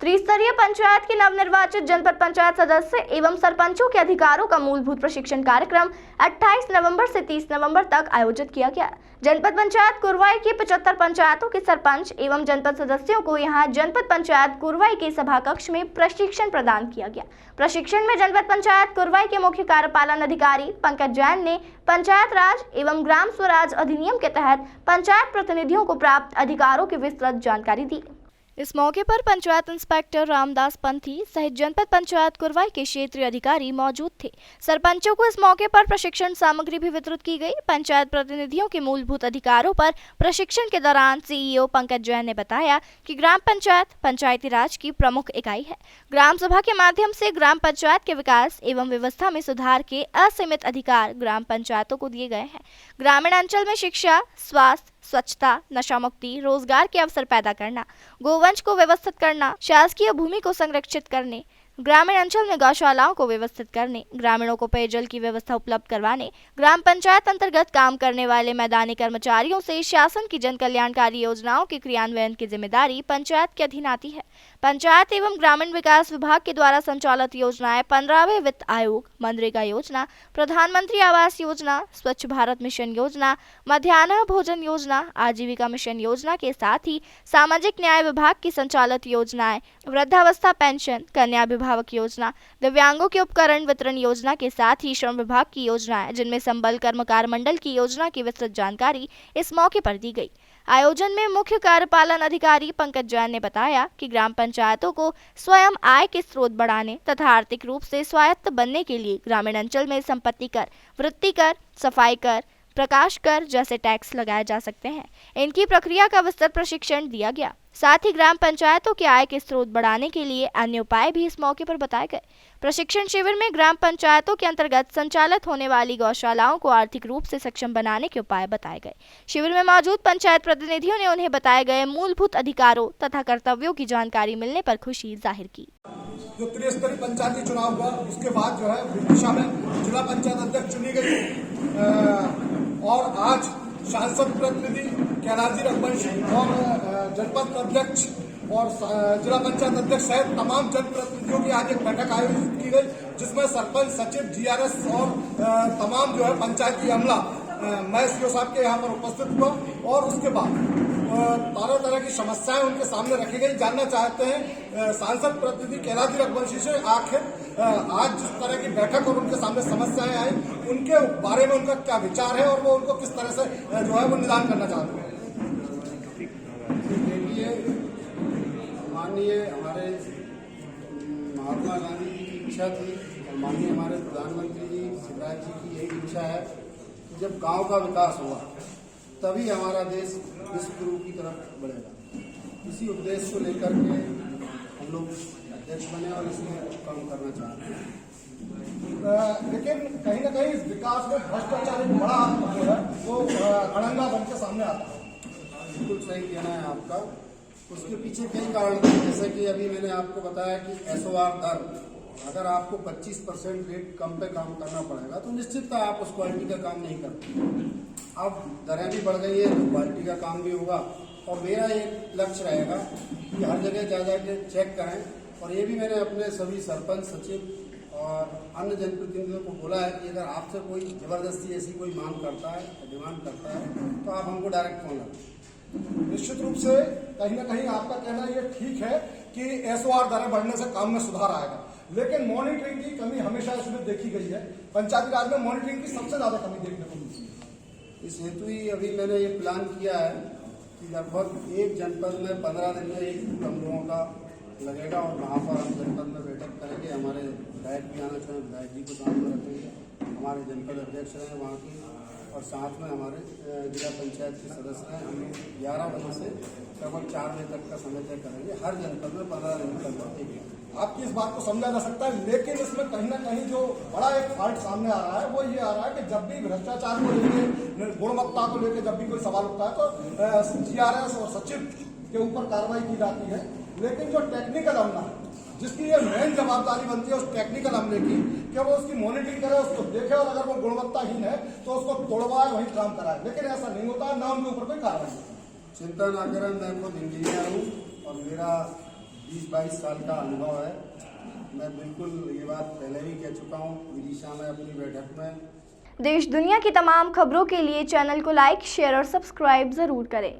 त्रिस्तरीय पंचायत के नवनिर्वाचित जनपद पंचायत सदस्य एवं सरपंचों के अधिकारों का मूलभूत प्रशिक्षण कार्यक्रम 28 नवंबर से 30 नवंबर तक आयोजित किया गया। जनपद पंचायत कुरवाई की 75 पंचायतों के सरपंच एवं जनपद सदस्यों को यहां जनपद पंचायत कुरवाई के सभा कक्ष में प्रशिक्षण प्रदान किया गया। प्रशिक्षण में जनपद पंचायत कुरवाई के मुख्य कार्यपालन अधिकारी पंकज जैन ने पंचायत राज एवं ग्राम स्वराज अधिनियम के तहत पंचायत प्रतिनिधियों को प्राप्त अधिकारों की विस्तृत जानकारी दी। इस मौके पर पंचायत इंस्पेक्टर रामदास पंथी सहित जनपद पंचायत कुरवाई के क्षेत्रीय अधिकारी मौजूद थे। सरपंचों को इस मौके पर प्रशिक्षण सामग्री भी वितरित की गई। पंचायत प्रतिनिधियों के मूलभूत अधिकारों पर प्रशिक्षण के दौरान सीईओ पंकज जैन ने बताया कि ग्राम पंचायत पंचायती राज की प्रमुख इकाई है। ग्राम सभा के माध्यम से ग्राम पंचायत के विकास एवं व्यवस्था में सुधार के असीमित अधिकार ग्राम पंचायतों को दिए गए हैं। ग्रामीण अंचल में शिक्षा, स्वास्थ्य, स्वच्छता, नशा मुक्ति, रोजगार के अवसर पैदा करना, गोवंश को व्यवस्थित करना, शासकीय भूमि को संरक्षित करने, ग्रामीण अंचल में गौशालाओं को व्यवस्थित करने, ग्रामीणों को पेयजल की व्यवस्था उपलब्ध करवाने, ग्राम पंचायत अंतर्गत काम करने वाले मैदानी कर्मचारियों से शासन की जन कल्याणकारी योजनाओं के क्रियान्वयन की जिम्मेदारी पंचायत के अधीन आती है। पंचायत एवं ग्रामीण विकास विभाग के द्वारा संचालित योजनाएं 15वें वित्त आयोग, मनरेगा योजना, प्रधानमंत्री आवास योजना, स्वच्छ भारत मिशन योजना, मध्याह्न भोजन योजना, आजीविका मिशन योजना के साथ ही सामाजिक न्याय विभाग की संचालित योजनाएं, वृद्धावस्था पेंशन, कन्या विभाग योजना, दिव्यांगों के उपकरण वितरण योजना के साथ ही श्रम विभाग की योजनाएं, जिनमें संबल कर्मकार मंडल की योजना की विस्तृत जानकारी इस मौके पर दी गई। आयोजन में मुख्य कार्यपालन अधिकारी पंकज जैन ने बताया कि ग्राम पंचायतों को स्वयं आय के स्रोत बढ़ाने तथा आर्थिक रूप से स्वायत्त बनने के लिए ग्रामीण अंचल में संपत्ति कर, वृत्ति कर, सफाई कर, प्रकाश कर जैसे टैक्स लगाए जा सकते हैं। इनकी प्रक्रिया का विस्तृत प्रशिक्षण दिया गया। साथ ही ग्राम पंचायतों के आय के स्रोत बढ़ाने के लिए अन्य उपाय भी इस मौके पर बताए गए। प्रशिक्षण शिविर में ग्राम पंचायतों के अंतर्गत संचालित होने वाली गौशालाओं को आर्थिक रूप से सक्षम बनाने के उपाय बताए गए। शिविर में मौजूद पंचायत प्रतिनिधियों ने उन्हें बताए गए मूलभूत अधिकारों तथा कर्तव्यों की जानकारी मिलने पर खुशी जाहिर की। जो त्रिस्तरीय पंचायती चुनाव हुआ उसके बाद जो है विदिशा में जिला पंचायत अध्यक्ष चुनी गई और आज सांसद प्रतिनिधि कैलाश रघुवंशी और जनपद अध्यक्ष और जिला पंचायत अध्यक्ष सहित तमाम जनप्रतिनिधियों की आज एक बैठक आयोजित की गई, जिसमें सरपंच, सचिव, जीआरएस और तमाम जो है पंचायती अमला मैं सीओ साहब के यहाँ पर उपस्थित हुआ और उसके बाद तरह तरह की समस्याएं उनके सामने रखी गई। जानना चाहते हैं सांसद प्रतिनिधि कैलाश रघुवंशी से आखिर आज जिस तरह की बैठक और उनके सामने समस्याएं आई उनके बारे में उनका क्या विचार है और वो उनको किस तरह से जो है वो निदान करना चाहते हैं। माननीय हमारे महात्मा गांधी जी की इच्छा थी और माननीय हमारे प्रधानमंत्री जी शिवराज जी की यही इच्छा है कि जब गांव का विकास होगा तभी हमारा देश विश्व गुरु की तरफ बढ़ेगा। इसी उद्देश्य को लेकर के हम लोग अध्यक्ष बने और इसमें काम करना चाहते हैं। लेकिन कहीं ना कहीं विकास में भ्रष्टाचार एक बड़ा जो है वो अड़ंगा बन के सामने आता है। बिल्कुल सही कहना है आपका। उसके पीछे कई कारण हैं, जैसे कि अभी मैंने आपको बताया कि SOR दर, अगर आपको 25% रेट कम पे काम करना पड़ेगा तो निश्चित आप उस क्वालिटी का काम नहीं करते। अब दरें भी बढ़ गई है तो क्वालिटी का काम भी होगा और मेरा एक लक्ष्य रहेगा कि हर जगह जा के चेक करें। और ये भी मैंने अपने सभी सरपंच, सचिव और अन्य जनप्रतिनिधियों को बोला है कि अगर आपसे कोई जबरदस्ती ऐसी कोई मांग करता है, डिमांड करता है तो आप हमको डायरेक्ट फोन लगाएं। निश्चित रूप से कहीं ना कहीं आपका कहना ये ठीक है कि SOR दरें बढ़ने से काम में सुधार आएगा, लेकिन मॉनिटरिंग की कमी हमेशा इसमें देखी गई है। पंचायती राज में मॉनिटरिंग की सबसे ज्यादा कमी देखने को मिलती है। इस हेतु ही अभी मैंने ये प्लान किया है कि लगभग एक जनपद में 15 दिन में एक हम लोगों का लगेगा और वहाँ पर हम जनपद में बैठक करेंगे। हमारे विधायक भी आना चाहें, विधायक जी को साथ में रखेंगे, हमारे जनपद अध्यक्ष हैं वहाँ की और साथ में हमारे जिला पंचायत के सदस्य हैं। हम 11 बजे से लगभग 4 बजे तक का समय तय करेंगे। हर जनपद में 15 दिन तक आपकी इस बात को समझा जा सकता है, लेकिन इसमें कहीं ना कहीं जो बड़ा एक फॉल्ट सामने आ रहा है वो ये आ रहा है कि जब भी भ्रष्टाचार को लेकर, गुणवत्ता को लेकर जब भी कोई सवाल उठता है तो GRS और सचिव के ऊपर कार्रवाई की जाती है, लेकिन जो टेक्निकल अमला जिसकी ये मेन जवाबदारी बनती है उस टेक्निकल अमले की कि वो उसकी मॉनिटरिंग करे, उसको देखे और अगर वो गुणवत्ताहीन है तो उसको तोड़वाए, वही काम कराए, लेकिन ऐसा नहीं होता, ना उनके ऊपर कोई कार्रवाई। चिंता ना करें, मैं खुद इंजीनियर हूँ और मेरा 20-22 साल का अनुभव है। मैं बिल्कुल ये बात पहले भी कह चुका हूँ विदिशा में अपनी बैठक में। देश दुनिया की तमाम खबरों के लिए चैनल को लाइक, शेयर और सब्सक्राइब जरूर करें।